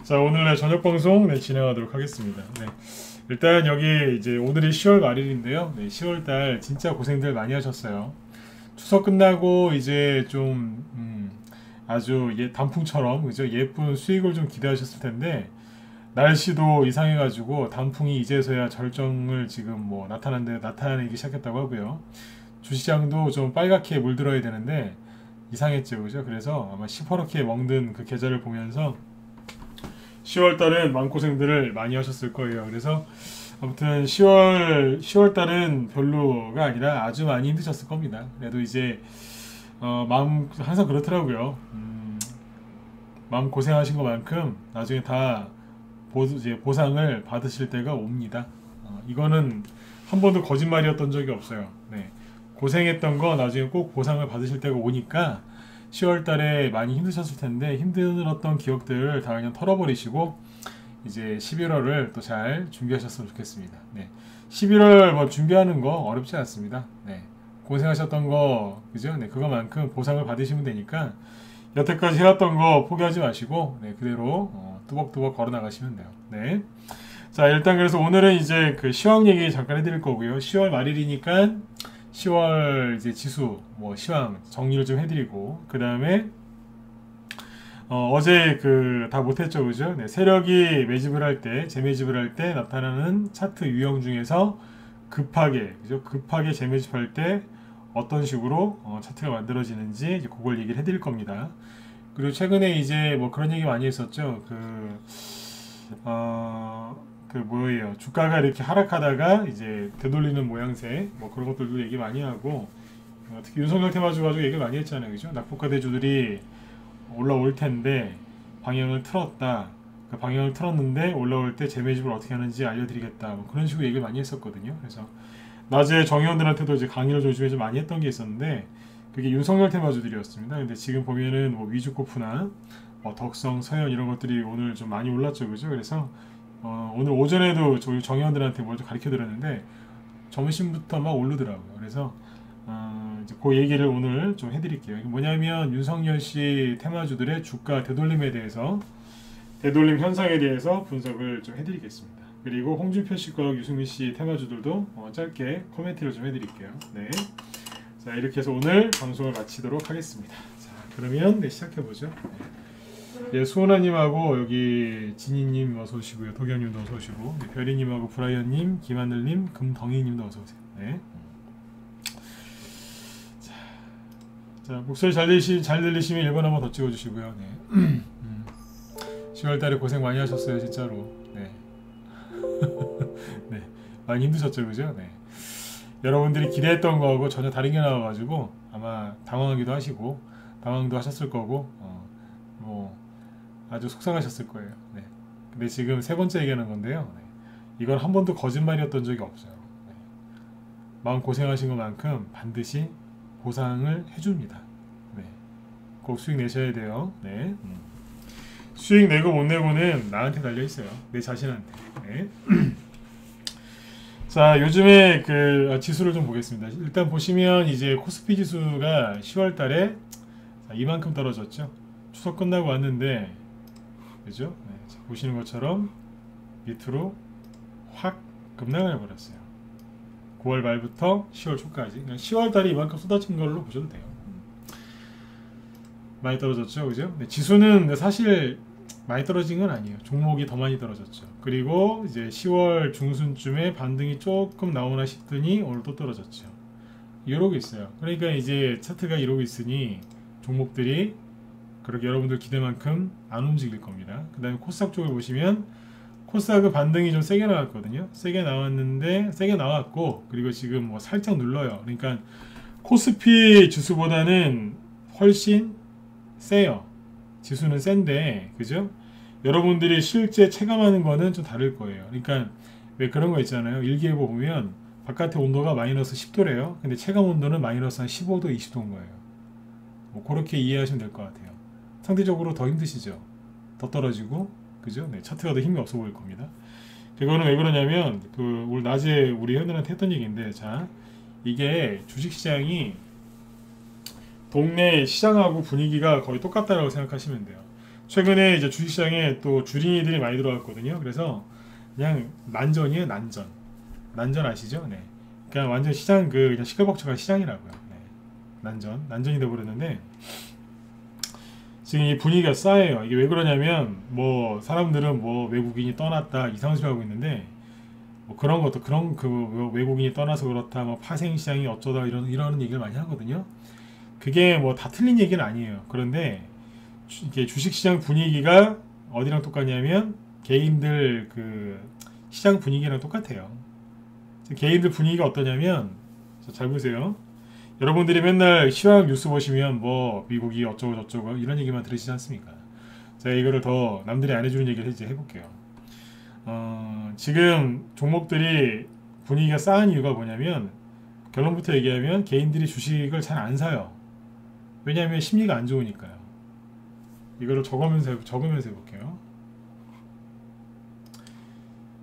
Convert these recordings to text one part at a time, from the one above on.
자, 오늘의 저녁 방송 진행하도록 하겠습니다. 일단 여기 이제 오늘이 10월 말일인데요. 10월 달 진짜 고생들 많이 하셨어요. 추석 끝나고 이제 좀 아주 단풍처럼 그죠? 예쁜 수익을 좀 기대하셨을 텐데 날씨도 이상해가지고 단풍이 이제서야 절정을 지금 뭐 나타내기 시작했다고 하고요. 주시장도 좀 빨갛게 물들어야 되는데 이상했죠, 그죠? 그래서 아마 시퍼렇게 먹는 그 계절을 보면서 10월 달은 마음고생들을 많이 하셨을 거예요. 그래서 아무튼 10월 달은 별로가 아니라 아주 많이 힘드셨을 겁니다. 그래도 이제 마음 항상 그렇더라고요. 마음 고생하신 것만큼 나중에 다 이제 보상을 받으실 때가 옵니다. 이거는 한 번도 거짓말이었던 적이 없어요. 고생했던 거 나중에 꼭 보상을 받으실 때가 오니까 10월 달에 많이 힘드셨을 텐데 힘들었던 기억들을 다 그냥 털어버리시고 이제 11월을 또 잘 준비하셨으면 좋겠습니다. 11월 뭐 준비하는 거 어렵지 않습니다. 고생하셨던 거 그죠? 그거만큼 보상을 받으시면 되니까 여태까지 해왔던 거 포기하지 마시고 그대로 뚜벅뚜벅 걸어 나가시면 돼요. 자, 일단 그래서 오늘은 이제 그 시황 얘기 잠깐 해드릴 거고요. 10월 말일이니까 10월 이제 지수 뭐 시황 정리를 좀 해드리고 그 다음에 어제 그 다 못했죠, 그죠? 세력이 매집을 할 때, 재매집을 할 때 나타나는 차트 유형 중에서 급하게, 그죠? 급하게 재매집할 때 어떤 식으로 차트가 만들어지는지 이제 그걸 얘기를 해드릴 겁니다. 그리고 최근에 이제 뭐 그런 얘기 많이 했었죠. 그 뭐예요? 주가가 이렇게 하락하다가 이제 되돌리는 모양새 뭐 그런 것들도 얘기 많이 하고 특히 윤석열 테마주 가지고 얘기 많이 했잖아요, 그죠? 낙폭과 대주들이 올라올 텐데 방향을 틀었다. 그 방향을 틀었는데 올라올 때 재매집을 어떻게 하는지 알려드리겠다. 뭐 그런 식으로 얘기를 많이 했었거든요. 그래서 낮에 정의원들한테도 이제 강의를 좀 많이 했던 게 있었는데 그게 윤석열 테마주들이었습니다. 근데 지금 보면은 뭐 위주코프나 덕성, 서현 이런 것들이 오늘 좀 많이 올랐죠, 그죠? 그래서 오늘 오전에도 저희 정의원들한테 뭘 좀 가르쳐 드렸는데 점심부터 막 오르더라고요. 그래서 이제 그 얘기를 오늘 좀 해드릴게요. 이게 뭐냐면 윤석열 씨 테마주들의 주가 되돌림에 대해서 되돌림 현상에 대해서 분석을 좀 해드리겠습니다. 그리고 홍준표 씨과 유승민 씨 테마주들도 짧게 코멘트를 좀 해드릴게요. 자, 이렇게 해서 오늘 방송을 마치도록 하겠습니다. 자, 그러면 시작해보죠. 수호나님하고 여기 진희님 어서 오시고요. 도경님도 어서 오시고 별이님하고 브라이언님, 김하늘님, 금덩이님도 어서 오세요. 자, 목소리 잘 들리시면 1번 한번 더 찍어주시고요. 10월달에 고생 많이 하셨어요, 진짜로. 많이 힘드셨죠, 그죠? 여러분들이 기대했던 거하고 전혀 다른 게 나와가지고 아마 당황하기도 하시고 당황도 하셨을 거고 뭐 아주 속상하셨을 거예요. 근데 지금 세 번째 얘기하는 건데요. 이건 한 번도 거짓말이었던 적이 없어요. 마음 고생하신 것만큼 반드시 보상을 해줍니다. 꼭 수익 내셔야 돼요. 수익 내고 못 내고는 나한테 달려 있어요. 내 자신한테. 자, 요즘에 그 지수를 좀 보겠습니다. 일단 보시면 이제 코스피 지수가 10월 달에 이만큼 떨어졌죠. 추석 끝나고 왔는데 그죠? 보시는 것처럼 밑으로 확 급락을 해버렸어요. 9월 말부터 10월 초까지 10월 달에 이만큼 쏟아진 걸로 보셔도 돼요. 많이 떨어졌죠, 그죠? 지수는 사실 많이 떨어진 건 아니에요. 종목이 더 많이 떨어졌죠. 그리고 이제 10월 중순쯤에 반등이 조금 나오나 싶더니 오늘 또 떨어졌죠. 이러고 있어요. 그러니까 이제 차트가 이러고 있으니 종목들이 그렇게 여러분들 기대만큼 안 움직일 겁니다. 그 다음에 코스닥 쪽을 보시면 코스닥은 반등이 좀 세게 나왔거든요. 세게 나왔고 그리고 지금 뭐 살짝 눌러요. 그러니까 코스피 지수보다는 훨씬 세요. 지수는 센데 그죠? 여러분들이 실제 체감하는 거는 좀 다를 거예요. 그러니까 왜 그런 거 있잖아요. 일기예보 보면 바깥의 온도가 마이너스 10도래요. 근데 체감 온도는 마이너스 한 15도, 20도인 거예요. 뭐 그렇게 이해하시면 될 것 같아요. 상대적으로 더 힘드시죠? 더 떨어지고 그죠? 차트가 더 힘이 없어 보일 겁니다. 그거는 왜 그러냐면 오늘 낮에 우리 현들한테 했던 얘기인데 자, 이게 주식시장이 동네 시장하고 분위기가 거의 똑같다고 생각하시면 돼요. 최근에 이제 주식시장에 또 주린이들이 많이 들어왔거든요. 그래서 그냥 난전이에요, 난전. 난전 아시죠? 네. 그러니까 완전 시장 그냥 시끌벅적한 시장이라고요. 네. 난전이 돼버렸는데 지금 이 분위기가 싸해요. 이게 왜 그러냐면 뭐 사람들은 뭐 외국인이 떠났다 이상한 소리 하고 있는데 뭐 그런 것도 그런 그 외국인이 떠나서 그렇다 뭐 파생 시장이 어쩌다 이런 얘기를 많이 하거든요. 그게 뭐 다 틀린 얘기는 아니에요. 그런데 이게 주식시장 분위기가 어디랑 똑같냐면 개인들 그 시장 분위기랑 똑같아요. 개인들 분위기가 어떠냐면 잘 보세요. 여러분들이 맨날 시황 뉴스 보시면 뭐 미국이 어쩌고 저쩌고 이런 얘기만 들으시지 않습니까? 제가 이거를 더 남들이 안 해주는 얘기를 이제 해볼게요. 지금 종목들이 분위기가 싸한 이유가 뭐냐면 결론부터 얘기하면 개인들이 주식을 잘 안 사요. 왜냐하면 심리가 안 좋으니까요. 이거를 적으면서 해볼게요.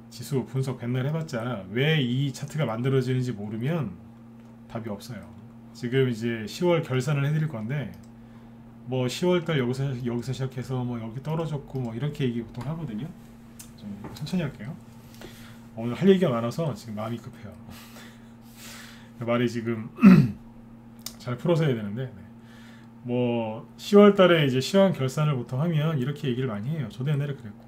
지수 분석 맨날 해봤자 왜 이 차트가 만들어지는지 모르면 답이 없어요. 지금 이제 10월 결산을 해드릴 건데 뭐 10월달 여기서 시작해서 뭐 여기 떨어졌고 뭐 이렇게 얘기 보통 하거든요. 좀 천천히 할게요. 오늘 할 얘기가 많아서 지금 마음이 급해요. 말이 지금 잘 풀어서 해야 되는데 네. 뭐 10월달에 이제 시황 결산을 보통 하면 이렇게 얘기를 많이 해요. 저도 옛날에 그랬고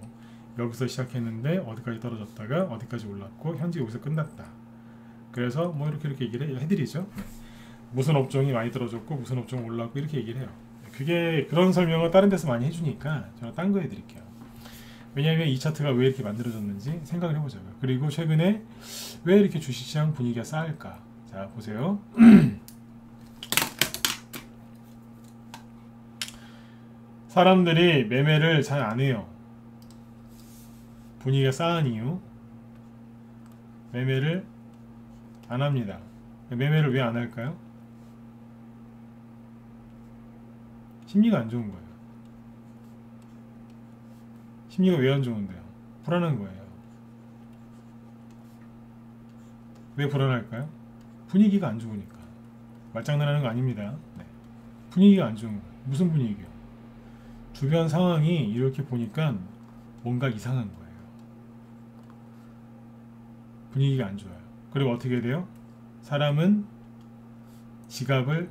여기서 시작했는데 어디까지 떨어졌다가 어디까지 올랐고 현재 여기서 끝났다. 그래서 뭐 이렇게 얘기를 해드리죠. 네. 무슨 업종이 많이 떨어졌고 무슨 업종 올랐고 이렇게 얘기를 해요. 그게 그런 설명을 다른 데서 많이 해주니까 저는 딴 거 해드릴게요. 왜냐하면 이 차트가 왜 이렇게 만들어졌는지 생각을 해보자고요. 그리고 최근에 왜 이렇게 주식시장 분위기가 싸할까? 자 보세요. 사람들이 매매를 잘 안 해요. 분위기가 싸한 이유 매매를 안 합니다. 매매를 왜 안 할까요? 심리가 안 좋은 거예요. 심리가 왜 안 좋은데요? 불안한 거예요. 왜 불안할까요? 분위기가 안 좋으니까. 말장난하는 거 아닙니다. 네. 분위기가 안 좋은 거예요. 무슨 분위기요? 주변 상황이 이렇게 보니까 뭔가 이상한 거예요. 분위기가 안 좋아요. 그리고 어떻게 돼요? 사람은 지갑을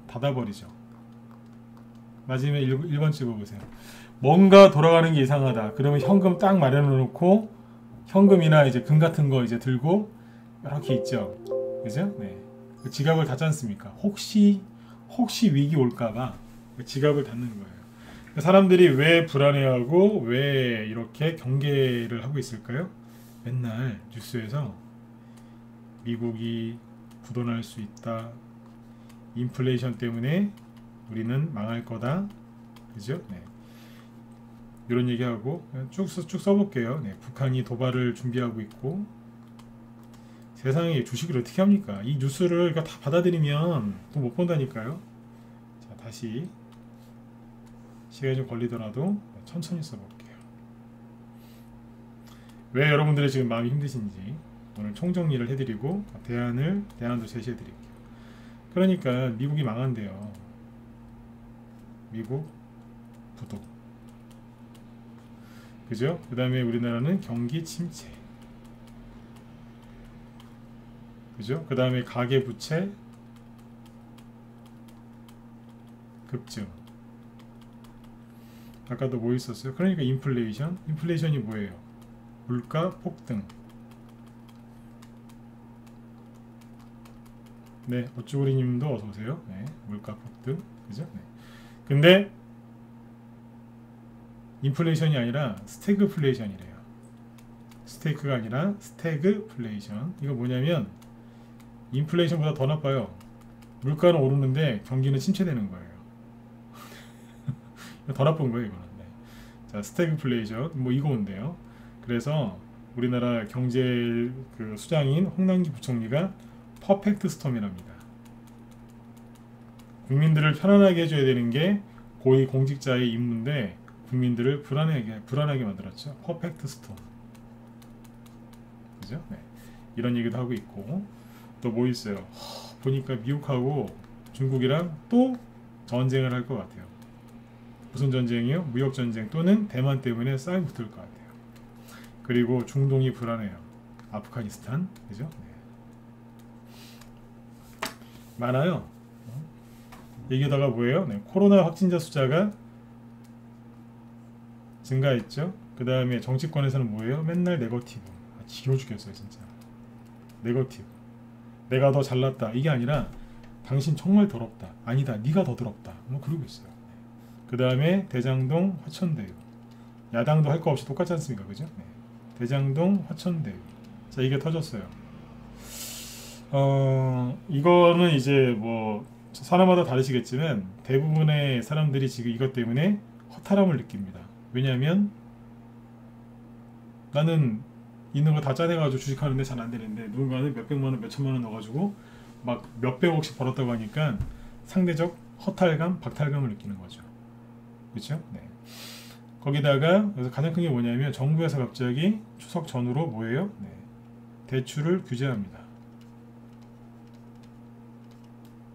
닫아버리죠. 마지막에 1번 찍어보세요. 뭔가 돌아가는 게 이상하다. 그러면 현금 딱 마련해 놓고 현금이나 이제 금 같은 거 이제 들고 이렇게 있죠. 그죠? 네. 그 지갑을 닫지 않습니까? 혹시 위기 올까봐 지갑을 닫는 거예요. 사람들이 왜 불안해하고 왜 이렇게 경계를 하고 있을까요? 맨날 뉴스에서 미국이 부도날 수 있다. 인플레이션 때문에 우리는 망할 거다. 그죠? 네. 이런 얘기하고 쭉 써볼게요. 네. 북한이 도발을 준비하고 있고 세상에 주식을 어떻게 합니까? 이 뉴스를 다 받아들이면 또 못 본다니까요. 자, 다시 시간이 좀 걸리더라도 천천히 써볼게요. 왜 여러분들의 지금 마음이 힘드신지 오늘 총정리를 해드리고 대안도 제시해드릴게요. 그러니까 미국이 망한대요. 미국 부도. 그죠? 그 다음에 우리나라는 경기 침체. 그죠? 그 다음에 가계부채 급증. 아까도 뭐 있었어요? 그러니까 인플레이션이 뭐예요? 물가 폭등. 네, 어쭈구리님도 어서 오세요. 네, 물가 폭등, 그죠? 네. 근데 인플레이션이 아니라 스태그플레이션이래요. 스테이크가 아니라 스태그플레이션. 이거 뭐냐면 인플레이션보다 더 나빠요. 물가는 오르는데 경기는 침체되는 거예요. 더 나쁜 거예요, 이거는. 네. 자, 스태그플레이션 뭐 이거 온대요. 그래서 우리나라 경제 그 수장인 홍남기 부총리가 퍼펙트 스톰이랍니다. 국민들을 편안하게 해줘야 되는 게 고위 공직자의 임무인데 국민들을 불안하게 만들었죠. 퍼펙트 스톰. 그죠? 네. 이런 얘기도 하고 있고 또 뭐 있어요? 보니까 미국하고 중국이랑 또 전쟁을 할 것 같아요. 무슨 전쟁이요? 무역 전쟁 또는 대만 때문에 싸움 붙을 것 같아요. 그리고 중동이 불안해요. 아프가니스탄, 그죠? 네. 많아요. 얘기하다가 뭐예요? 네. 코로나 확진자 숫자가 증가했죠. 그 다음에 정치권에서는 뭐예요? 맨날 네거티브. 지겨워 죽겠어요 진짜. 네거티브. 내가 더 잘났다 이게 아니라 당신 정말 더럽다. 아니다 네가 더 더럽다. 뭐 그러고 있어요. 그 다음에 대장동 화천대유. 야당도 할 거 없이 똑같지 않습니까? 그죠? 네. 대장동 화천대유. 자 이게 터졌어요. 이거는 이제 뭐 사람마다 다르시겠지만 대부분의 사람들이 지금 이것 때문에 허탈함을 느낍니다. 왜냐하면 나는 있는 거 다 짜내가지고 주식하는데 잘 안 되는데 누군가는 몇백만원 몇천만원 넣어가지고 막 몇백억씩 벌었다고 하니까 상대적 허탈감, 박탈감을 느끼는 거죠. 그렇죠? 네. 거기다가 그래서 가장 큰 게 뭐냐면 정부에서 갑자기 추석 전후로 뭐예요? 네. 대출을 규제합니다.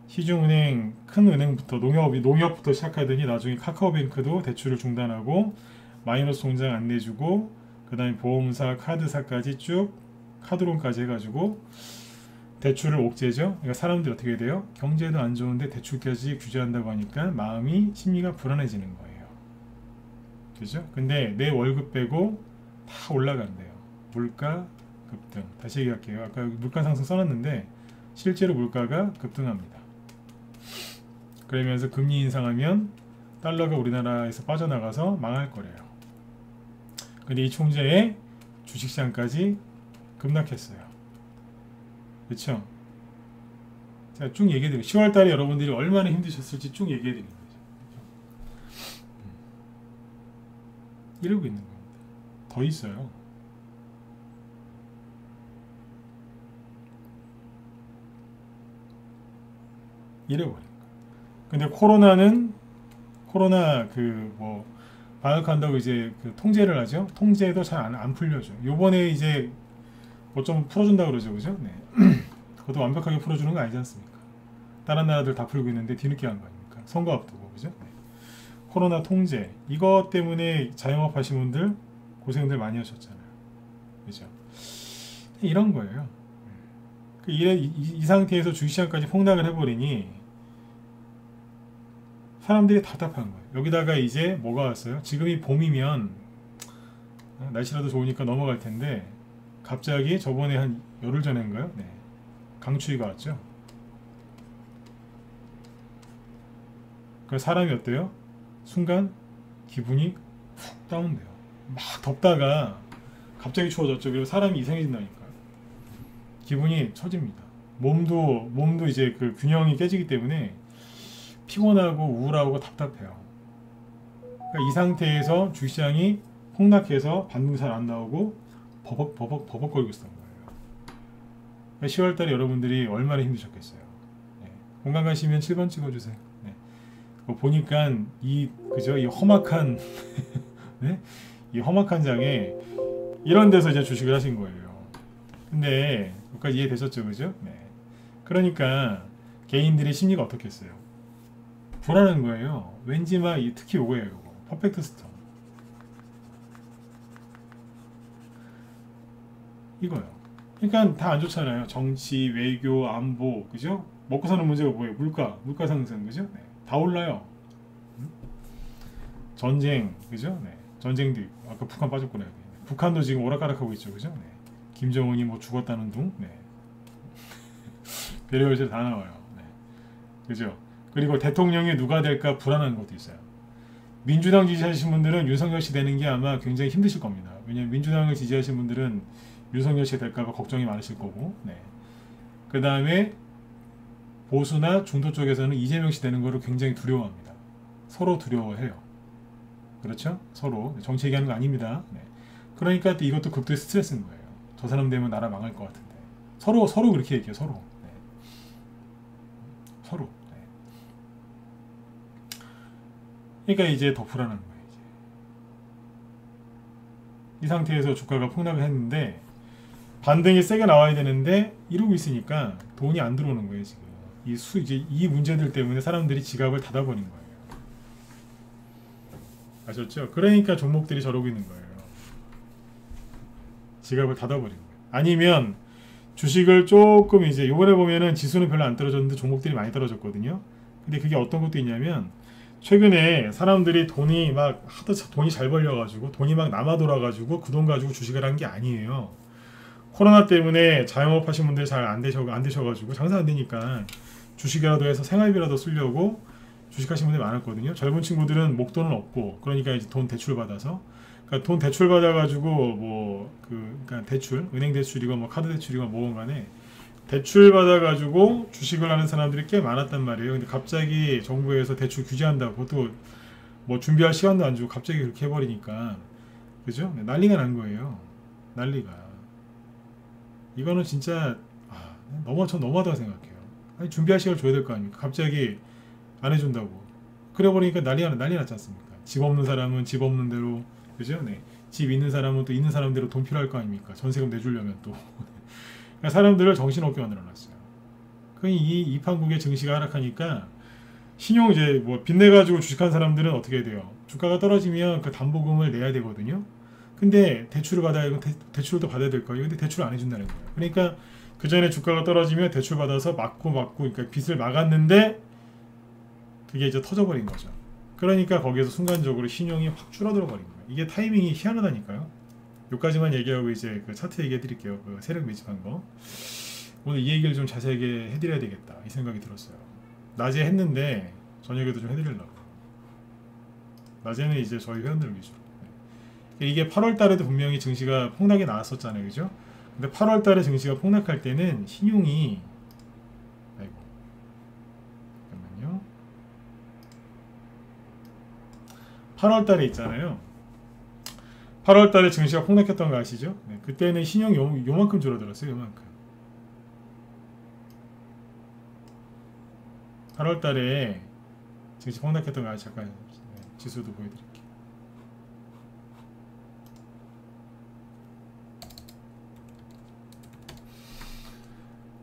시중은행, 큰 은행부터 농협부터 시작하더니 나중에 카카오뱅크도 대출을 중단하고 마이너스 통장 안 내주고 그 다음에 보험사, 카드사까지 쭉 카드론까지 해가지고 대출을 옥죄죠. 그러니까 사람들이 어떻게 돼요? 경제도 안 좋은데 대출까지 규제한다고 하니까 마음이 심리가 불안해지는 거예요. 그죠? 근데 내 월급 빼고 다 올라간대요. 물가 급등. 다시 얘기할게요. 아까 물가 상승 써놨는데 실제로 물가가 급등합니다. 그러면서 금리 인상하면 달러가 우리나라에서 빠져나가서 망할 거래요. 근데 이 총재의 주식시장까지 급락했어요. 그렇죠? 제가 쭉 얘기해드릴게요. 10월달에 여러분들이 얼마나 힘드셨을지 쭉 얘기해드리는 거죠. 이러고 있는 겁니다. 더 있어요. 이래버린 거예요. 근데 코로나 그 뭐 방역한다고 이제 그 통제를 하죠. 통제도 잘 안 풀려죠. 요번에 이제 뭐 좀 풀어준다고 그러죠. 그죠? 네. 그것도 완벽하게 풀어주는 거 아니지 않습니까? 다른 나라들 다 풀고 있는데 뒤늦게 한 거 아닙니까? 선거 앞두고. 그죠? 네. 코로나 통제. 이것 때문에 자영업 하신 분들 고생들 많이 하셨잖아요. 그죠? 이런 거예요. 이 상태에서 주식시장까지 폭락을 해버리니 사람들이 답답한 거예요. 여기다가 이제 뭐가 왔어요? 지금이 봄이면 날씨라도 좋으니까 넘어갈 텐데 갑자기 저번에 한 열흘 전인가요? 네. 강추위가 왔죠. 그 사람이 어때요? 순간 기분이 훅 다운돼요. 막 덥다가 갑자기 추워졌죠. 그리고 사람이 이상해진다니까요. 기분이 처집니다. 몸도 이제 그 균형이 깨지기 때문에 피곤하고 우울하고 답답해요. 그러니까 이 상태에서 주시장이 폭락해서 반등이 잘 안 나오고 버벅거리고 있었던 거예요. 그러니까 10월달에 여러분들이 얼마나 힘드셨겠어요. 네. 공감 가시면 7번 찍어주세요. 네. 보니까 이 험악한 네? 이 험악한 장에 이런 데서 이제 주식을 하신 거예요. 근데 여기까지 이해되셨죠, 그죠? 네. 그러니까 개인들의 심리가 어떻겠어요? 불안한 거예요. 왠지 막 특히 이거예요. 이거. 퍼펙트 스톰. 이거요. 그러니까 다 안 좋잖아요. 정치, 외교, 안보, 그죠? 먹고 사는 문제가 뭐예요? 물가 상승, 그죠? 네. 다 올라요. 전쟁, 그죠? 네. 전쟁도 있고, 아까 북한 빠졌구나. 여기. 북한도 지금 오락가락하고 있죠, 그죠? 네. 김정은이 뭐 죽었다는 둥, 네. 별의별 다 나와요. 네. 그죠? 그리고 대통령이 누가 될까 불안한 것도 있어요. 민주당 지지하시는 분들은 윤석열 씨 되는 게 아마 굉장히 힘드실 겁니다. 왜냐하면 민주당을 지지하시는 분들은 윤석열 씨 될까봐 걱정이 많으실 거고, 네. 그 다음에 보수나 중도 쪽에서는 이재명 씨 되는 거를 굉장히 두려워합니다. 서로 두려워해요. 그렇죠? 서로 정치 얘기하는 거 아닙니다. 네. 그러니까 또 이것도 극도의 스트레스인 거예요. 저 사람 되면 나라 망할 것 같은데 서로 그렇게 얘기해요. 서로. 네. 서로. 그러니까 이제 더 불안한 거예요. 이제. 이 상태에서 주가가 폭락을 했는데 반등이 세게 나와야 되는데 이러고 있으니까 돈이 안 들어오는 거예요. 지금 이제 이 문제들 때문에 사람들이 지갑을 닫아버린 거예요. 아셨죠? 그러니까 종목들이 저러고 있는 거예요. 지갑을 닫아버린 거예요. 아니면 주식을 조금 이제 요번에 보면은 지수는 별로 안 떨어졌는데 종목들이 많이 떨어졌거든요. 근데 그게 어떤 것도 있냐면 최근에 사람들이 돈이 막 하도 돈이 잘 벌려가지고 돈이 막 남아 돌아가지고 그 돈 가지고 주식을 한 게 아니에요. 코로나 때문에 자영업 하신 분들 잘 안 되셔가지고 장사 안 되니까 주식이라도 해서 생활비라도 쓰려고 주식하신 분들이 많았거든요. 젊은 친구들은 목돈은 없고 그러니까 이제 돈 대출 받아서 그러니까 돈 대출 받아가지고 그러니까 대출 은행 대출이고 뭐 카드 대출이고 뭐건 간에 대출 받아가지고 주식을 하는 사람들이 꽤 많았단 말이에요. 근데 갑자기 정부에서 대출 규제한다고 그것도 뭐 준비할 시간도 안 주고 갑자기 그렇게 해버리니까 그죠? 네, 난리가 난 거예요. 난리가. 이거는 진짜 전 너무하다고 생각해요. 아니, 준비할 시간을 줘야 될 거 아닙니까? 갑자기 안 해준다고. 그래 버리니까 난리 났지 않습니까? 집 없는 사람은 집 없는 대로 그죠? 네. 집 있는 사람은 또 있는 사람대로 돈 필요할 거 아닙니까? 전세금 내주려면 또 그러니까 사람들을 정신없게 만들어놨어요. 이 판국의 증시가 하락하니까 신용 이제 뭐 빚내가지고 주식한 사람들은 어떻게 돼요? 주가가 떨어지면 그 담보금을 내야 되거든요. 근데 대출을 받아야 대출을 또 받아야 될 거예요. 근데 대출을 안 해준다는 거예요. 그러니까 그 전에 주가가 떨어지면 대출 받아서 막고 그러니까 빚을 막았는데 그게 이제 터져버린 거죠. 그러니까 거기에서 순간적으로 신용이 확 줄어들어 버린 거예요. 이게 타이밍이 희한하다니까요. 여기까지만 얘기하고 이제 그 차트 얘기해 드릴게요. 그 세력 매집한 거. 오늘 이 얘기를 좀 자세하게 해드려야 되겠다 이 생각이 들었어요. 낮에 했는데 저녁에도 좀 해드리려고. 낮에는 이제 저희 회원들 위주로. 이게 8월 달에도 분명히 증시가 폭락이 나왔었잖아요. 그죠? 근데 8월 달에 증시가 폭락할 때는 신용이 8월 달에 있잖아요. 8월 달에 증시가 폭락했던 거 아시죠? 네, 그때는 신용이 요만큼 줄어들었어요. 요만큼. 8월 달에 증시 폭락했던 거 아시죠? 잠깐 지수도 보여드릴게요.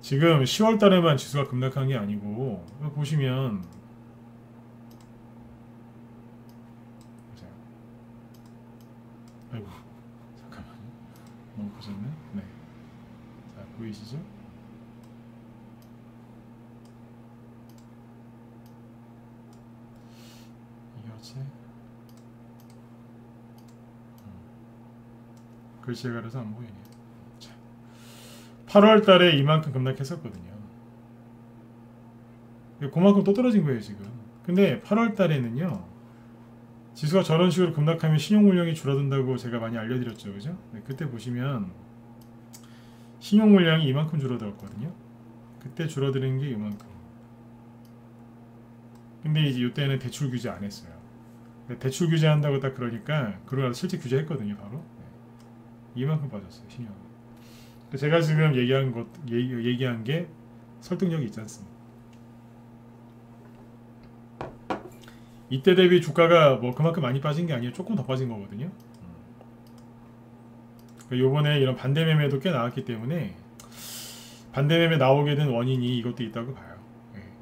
지금 10월 달에만 지수가 급락한 게 아니고 보시면 아이고 잠깐만요. 너무 보셨네. 네. 자 보이시죠? 이게 어찌? 글씨가 가려서 안 보이네. 자, 8월 달에 이만큼 급락했었거든요. 그만큼 또 떨어진 거예요 지금. 근데 8월 달에는요. 지수가 저런 식으로 급락하면 신용물량이 줄어든다고 제가 많이 알려드렸죠. 그죠? 네, 그때 보시면 신용물량이 이만큼 줄어들었거든요. 그때 줄어드는 게 이만큼. 근데 이제 이때는 대출 규제 안 했어요. 대출 규제한다고 딱 그러니까 그러다 실제 규제했거든요. 바로. 네. 이만큼 빠졌어요. 신용. 제가 지금 얘기한 게 설득력이 있지 않습니까? 이때 대비 주가가 뭐 그만큼 많이 빠진 게 아니에요. 조금 더 빠진 거거든요. 요번에 이런 반대 매매도 꽤 나왔기 때문에 반대 매매 나오게 된 원인이 이것도 있다고 봐요.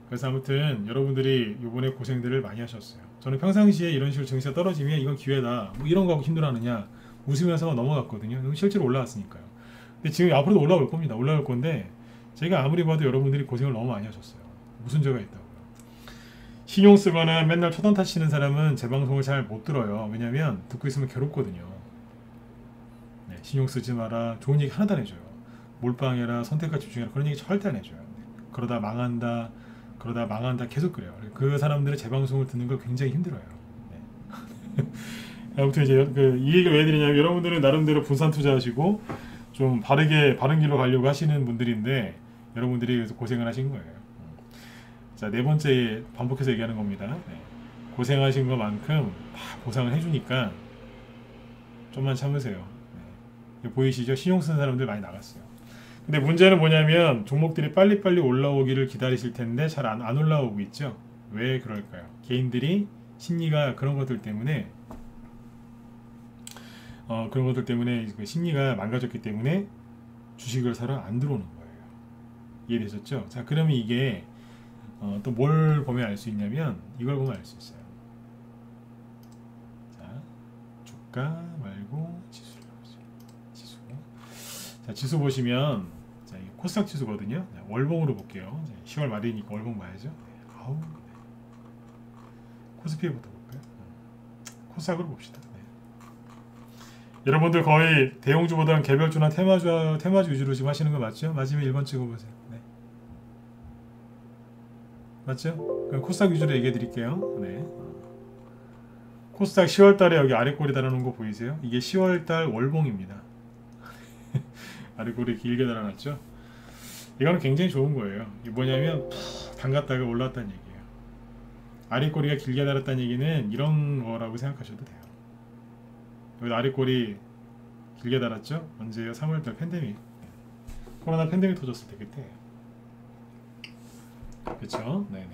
그래서 아무튼 여러분들이 요번에 고생들을 많이 하셨어요. 저는 평상시에 이런 식으로 증시가 떨어지면 이건 기회다. 뭐 이런 거 하고 힘들어하느냐 웃으면서 넘어갔거든요. 실제로 올라왔으니까요. 근데 지금 앞으로도 올라올 겁니다. 올라올 건데 제가 아무리 봐도 여러분들이 고생을 너무 많이 하셨어요. 무슨 죄가 있다고요. 신용 쓰거나 맨날 초단 타시는 사람은 제 방송을 잘 못 들어요. 왜냐면 듣고 있으면 괴롭거든요. 네, 신용 쓰지 마라. 좋은 얘기 하나도 안 해줘요. 몰빵해라. 선택과 집중해라. 그런 얘기 절대 안 해줘요. 그러다 망한다. 계속 그래요. 그 사람들은 제 방송을 듣는 걸 굉장히 힘들어요. 네. 아무튼 이제 이 얘기를 왜 해드리냐면 여러분들은 나름대로 분산 투자하시고 좀 바른 길로 가려고 하시는 분들인데 여러분들이 그래서 고생을 하신 거예요. 자, 네 번째 반복해서 얘기하는 겁니다. 네. 고생하신 것만큼 다 보상을 해주니까 좀만 참으세요. 네. 보이시죠? 신용 쓰는 사람들 많이 나갔어요. 근데 문제는 뭐냐면 종목들이 빨리빨리 올라오기를 기다리실 텐데 잘 안 올라오고 있죠. 왜 그럴까요? 개인들이 심리가 그런 것들 때문에 그 심리가 망가졌기 때문에 주식을 사러 안 들어오는 거예요. 이해되셨죠? 자, 그러면 이게 또 뭘 보면 알 수 있냐면 이걸 보면 알 수 있어요. 자, 주가 말고 지수를 보죠. 지수. 자, 지수 보시면 자, 이게 코스닥 지수거든요. 자, 월봉으로 볼게요. 자, 10월 말이니까 월봉 봐야죠. 네. 아우. 네. 코스피부터 볼까요? 코스닥으로 봅시다. 네. 여러분들 거의 대형주보다는 개별주나 테마주 위주로 지금 하시는 거 맞죠? 맞으면 1번 찍어보세요. 네. 맞죠? 그럼 코스닥 위주로 얘기해 드릴게요. 네. 코스닥 10월달에 여기 아래 꼬리 달아놓은 거 보이세요? 이게 10월달 월봉입니다. 아래 꼬리 길게 달아놨죠? 이거는 굉장히 좋은 거예요. 이게 뭐냐면 담갔다가 올랐다는 얘기예요. 아래 꼬리가 길게 달았다는 얘기는 이런 거라고 생각하셔도 돼요. 여기 아래 꼬리 길게 달았죠? 언제요? 3월달 팬데믹. 코로나 팬데믹 터졌을 때 그때. 그쵸? 네네.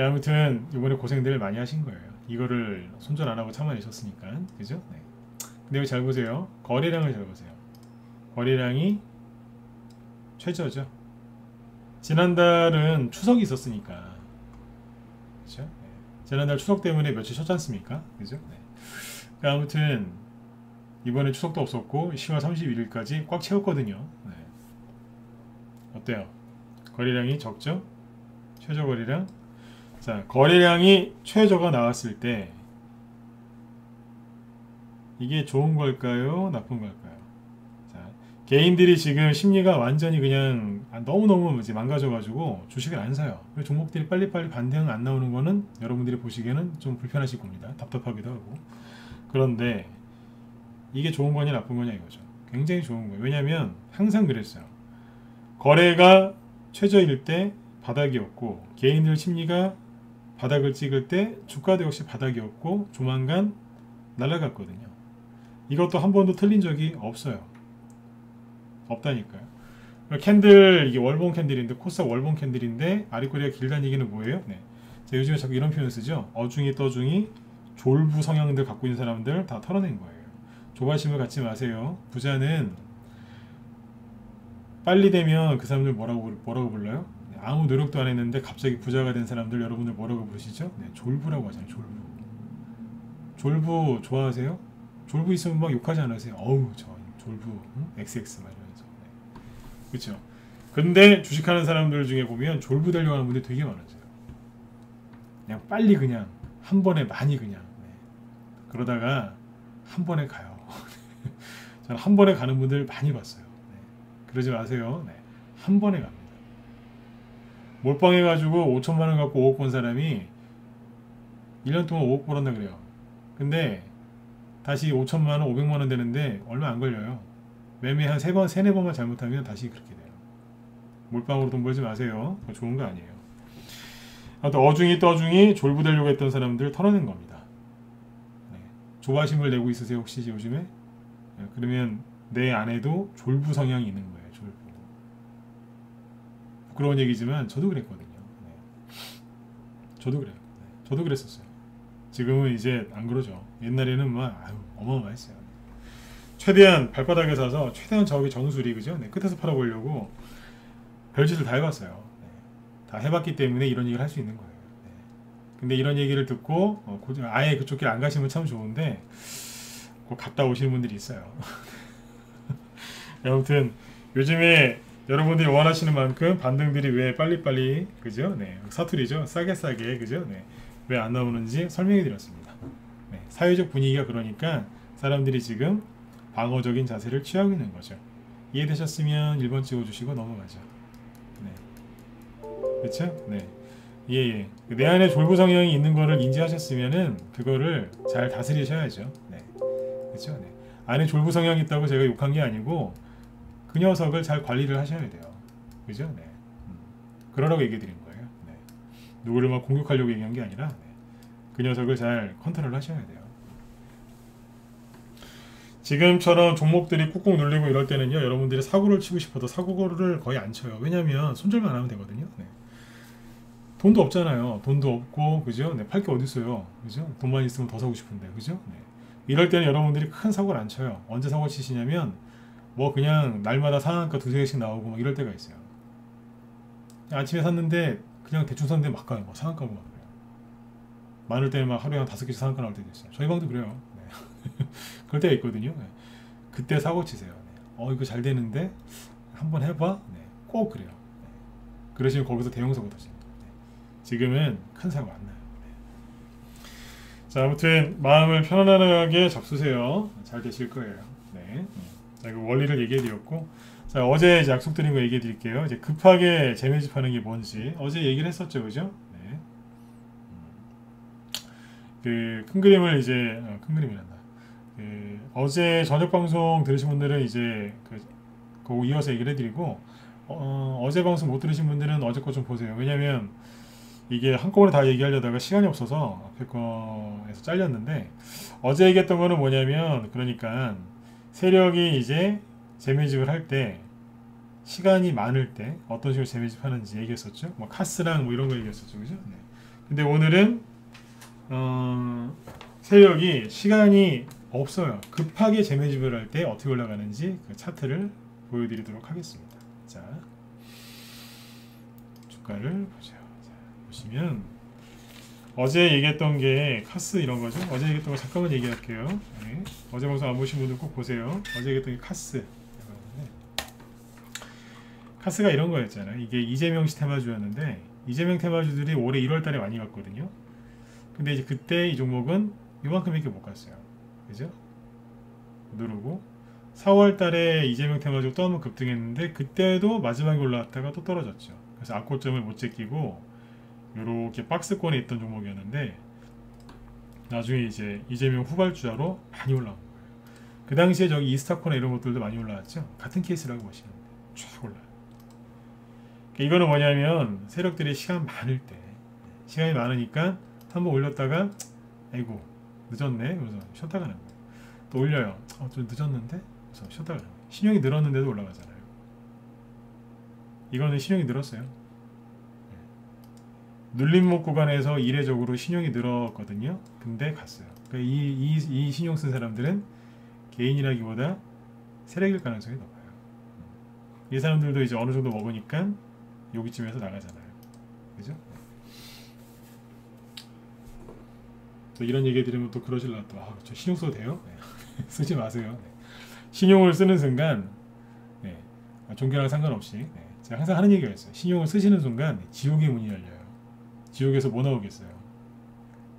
아무튼 이번에 고생들 많이 하신 거예요. 이거를 손절 안 하고 참아내셨으니까. 그죠? 네. 근데 여기 잘 보세요. 거래량을 잘 보세요. 거래량이 최저죠. 지난달은 추석이 있었으니까. 그죠? 네. 지난달 추석 때문에 며칠 쉬었지 않습니까? 그죠? 네. 아무튼 이번에 추석도 없었고 10월 31일까지 꽉 채웠거든요. 네. 어때요? 거래량이 적죠? 최저 거래량. 자, 거래량이 최저가 나왔을 때 이게 좋은 걸까요? 나쁜 걸까요? 자, 개인들이 지금 심리가 완전히 그냥 너무너무 이제 망가져가지고 주식을 안 사요. 종목들이 빨리빨리 반등 안 나오는 거는 여러분들이 보시기에는 좀 불편하실 겁니다. 답답하기도 하고. 그런데 이게 좋은 거냐 나쁜 거냐 이거죠. 굉장히 좋은 거예요. 왜냐하면 항상 그랬어요. 거래가 최저일 때 바닥이었고 개인들 심리가 바닥을 찍을 때 주가도 역시 바닥이었고 조만간 날아갔거든요. 이것도 한 번도 틀린 적이 없어요. 없다니까요. 캔들 이게 월봉 캔들인데 코스닥 월봉 캔들인데 아랫꼬리가 길다는 얘기는 뭐예요? 네. 자, 요즘에 자꾸 이런 표현 쓰죠. 어중이 떠중이 졸부 성향들 갖고 있는 사람들 다 털어낸 거예요. 조바심을 갖지 마세요. 부자는 빨리 되면 그 사람들 뭐라고 불러요? 아무 노력도 안 했는데 갑자기 부자가 된 사람들 여러분들 뭐라고 부르시죠? 네, 졸부라고 하잖아요. 졸부. 졸부 좋아하세요? 졸부 있으면 막 욕하지 않으세요? 어우 저 졸부 XX 말이면서. 네. 그렇죠. 근데 주식하는 사람들 중에 보면 졸부 되려고 하는 분들이 되게 많아요. 그냥 빨리 그냥 한 번에 많이 그냥 네. 그러다가 한 번에 가요. 저는 한 번에 가는 분들 많이 봤어요. 네. 그러지 마세요. 네. 한 번에 갑니다. 몰빵해가지고 5천만 원 갖고 5억 번 사람이 1년 동안 5억 벌었나 그래요. 근데 다시 5천만 원, 500만 원 되는데 얼마 안 걸려요. 매매 한 3번, 3, 4번만 잘못하면 다시 그렇게 돼요. 몰빵으로 돈 벌지 마세요. 그거 좋은 거 아니에요. 아무튼 어중이 떠중이 졸부되려고 했던 사람들 털어낸 겁니다. 네. 조바심을 내고 있으세요 혹시 요즘에? 네. 그러면 내 안에도 졸부 성향이 있는 거예요. 졸부. 부끄러운 얘기지만 저도 그랬거든요. 네. 저도 그래요. 네. 저도 그랬었어요. 지금은 이제 안 그러죠. 옛날에는 막 어마어마했어요. 최대한 발바닥에 사서 최대한 저기 정수리 그죠? 네. 끝에서 팔아보려고 별짓을 다 해봤어요. 네. 다 해봤기 때문에 이런 얘기를 할 수 있는 거예요. 네. 근데 이런 얘기를 듣고 아예 그쪽 길 안 가시면 참 좋은데 꼭 갔다 오시는 분들이 있어요. 아무튼 요즘에 여러분들이 원하시는 만큼 반등들이 왜 빨리빨리 그죠? 네. 사투리죠. 싸게 그죠? 네. 왜 안 나오는지 설명해 드렸습니다. 네. 사회적 분위기가 그러니까 사람들이 지금 방어적인 자세를 취하고 있는 거죠. 이해되셨으면 1번 찍어주시고 넘어가죠. 네. 그렇죠? 네. 예. 내 안에 졸부 성향이 있는 거를 인지하셨으면은 그거를 잘 다스리셔야죠. 네. 그렇죠? 네. 안에 졸부 성향이 있다고 제가 욕한 게 아니고 그 녀석을 잘 관리를 하셔야 돼요. 그죠? 네. 그러라고 얘기 드린 거예요. 네. 누구를 막 공격하려고 얘기한 게 아니라 네. 그 녀석을 잘 컨트롤 하셔야 돼요. 지금처럼 종목들이 꾹꾹 눌리고 이럴 때는요. 여러분들이 사고를 치고 싶어도 사고를 거의 안 쳐요. 왜냐면 손절만 하면 되거든요. 네. 돈도 없잖아요. 돈도 없고 그죠? 네. 팔 게 어디 있어요. 그죠? 돈만 있으면 더 사고 싶은데 그죠? 네. 이럴 때는 여러분들이 큰 사고를 안 쳐요. 언제 사고 치시냐면 뭐 그냥 날마다 상한가 두세 개씩 나오고 막 이럴 때가 있어요. 아침에 샀는데 그냥 대충 샀는데 막 가요. 막 상한가고 막 그래요. 많을 때는 막 하루에 한 5개씩 상한가 나올 때도 있어요. 저희 방도 그래요. 네. 그럴 때가 있거든요. 네. 그때 사고 치세요. 네. 이거 잘 되는데 한번 해봐. 네. 꼭 그래요. 네. 그러시면 거기서 대형 사고 터집니다. 네. 지금은 큰 사고 안 나요. 네. 자, 아무튼 마음을 편안하게 잡수세요. 잘 되실 거예요. 네. 자, 그 원리를 얘기해 드렸고, 자, 어제 이제 약속드린 거 얘기해 드릴게요. 이제 급하게 재매집하는 게 뭔지 어제 얘기를 했었죠, 그죠? 네. 그 큰 그림을 이제 큰 그림이란다. 어제 저녁 방송 들으신 분들은 이제 그 이어서 얘기를 해드리고, 어제 방송 못 들으신 분들은 어제 거 좀 보세요. 왜냐면 이게 한꺼번에 다 얘기하려다가 시간이 없어서 앞에 거에서 잘렸는데, 어제 얘기했던 거는 뭐냐면, 그러니까 세력이 이제 재매집을 할 때 시간이 많을 때 어떤 식으로 재매집하는지 얘기했었죠. 뭐 카스랑 뭐 이런 거 얘기했었죠, 그죠? 네. 근데 오늘은 세력이 시간이 없어요. 급하게 재매집을 할 때 어떻게 올라가는지 그 차트를 보여드리도록 하겠습니다. 자, 주가를 보죠. 자, 보시면 어제 얘기했던 게 카스 이런 거죠. 어제 얘기했던 거 잠깐만 얘기할게요. 네. 어제 방송 안 보신 분들 꼭 보세요. 어제 얘기했던 게 카스. 카스가 이런 거였잖아요. 이게 이재명시 테마주였는데, 이재명 테마주들이 올해 1월달에 많이 갔거든요. 근데 이제 그때 이 종목은 이만큼밖에 못 갔어요. 그죠? 누르고 4월달에 이재명 테마주 또 한번 급등했는데, 그때도 마지막에 올라왔다가 또 떨어졌죠. 그래서 악고점을 못 제끼고 이렇게 박스권에 있던 종목이었는데, 나중에 이제 이재명 후발주자로 많이 올라온 거예요. 그 당시에 저기 이스타코나 이런 것들도 많이 올라왔죠. 같은 케이스라고 보시면 돼요. 쫙 올라요. 이거는 뭐냐면 세력들이 시간 많을 때, 시간이 많으니까 한번 올렸다가 아이고 늦었네, 그래서 쉬었다 가는 거예요. 또 올려요. 좀 늦었는데, 그래서 쉬었다 가는 거예요. 신용이 늘었는데도 올라가잖아요. 이거는 신용이 늘었어요. 눌림목 구간에서 이례적으로 신용이 늘었거든요. 근데 갔어요. 그러니까 이 신용 쓴 사람들은 개인이라기보다 세력일 가능성이 높아요. 이 사람들도 이제 어느 정도 먹으니까 여기쯤에서 나가잖아요. 그죠? 또 이런 얘기 들으면 또 그러실라, 또 저 신용 써도 돼요? 네. 쓰지 마세요. 네. 신용을 쓰는 순간, 네. 종교랑 상관없이, 네. 제가 항상 하는 얘기가 있어요. 신용을 쓰시는 순간 지옥의 문이 열려요. 지옥에서 뭐 나오겠어요?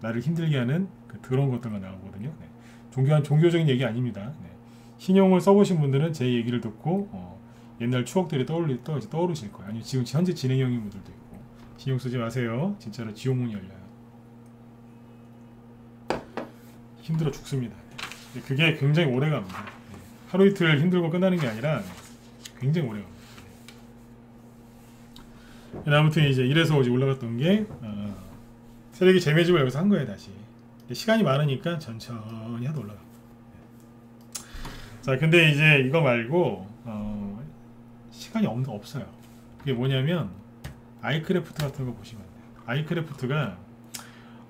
나를 힘들게 하는 그 더러운 것들만 나오거든요. 네. 종교적인 얘기 아닙니다. 네. 신용을 써보신 분들은 제 얘기를 듣고 옛날 추억들이 떠오르실 거예요. 아니면 지금 현재 진행형인 분들도 있고. 신용 쓰지 마세요. 진짜로 지옥 문이 열려요. 힘들어 죽습니다. 네. 그게 굉장히 오래 갑니다. 네. 하루 이틀 힘들고 끝나는 게 아니라 굉장히 오래 갑니다. 네. 아무튼 이제 이래서 이제 올라갔던 게 세력이 재매집을 여기서 한 거예요. 다시 시간이 많으니까 천천히 하다 올라가. 네. 자, 근데 이제 이거 말고 시간이 없어요. 그게 뭐냐면 아이크래프트 같은 거 보시면 돼요. 아이크래프트가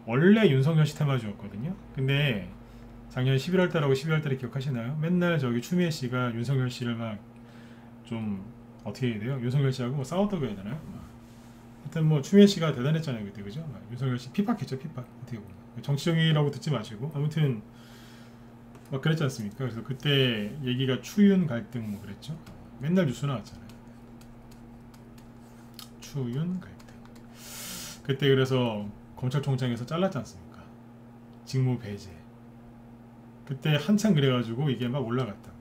원래 윤석열 씨 테마주였거든요. 근데 작년 11월달하고 12월달에 기억하시나요? 맨날 저기 추미애 씨가 윤석열 씨를 막 좀 어떻게 해야 돼요? 윤석열 씨하고 뭐 싸웠다고 해야 되나요? 하여튼 뭐 추미애 씨가 대단했잖아요 그때, 그죠? 윤석열 씨 핍박했죠, 핍박. 어떻게 보면 정치적이라고 듣지 마시고 아무튼 막 그랬지 않습니까? 그래서 그때 얘기가 추윤 갈등 뭐 그랬죠. 맨날 뉴스 나왔잖아요. 추윤 갈등. 그때 그래서 검찰총장에서 잘랐지 않습니까? 직무 배제. 그때 한참 그래가지고 이게 막 올라갔다고요.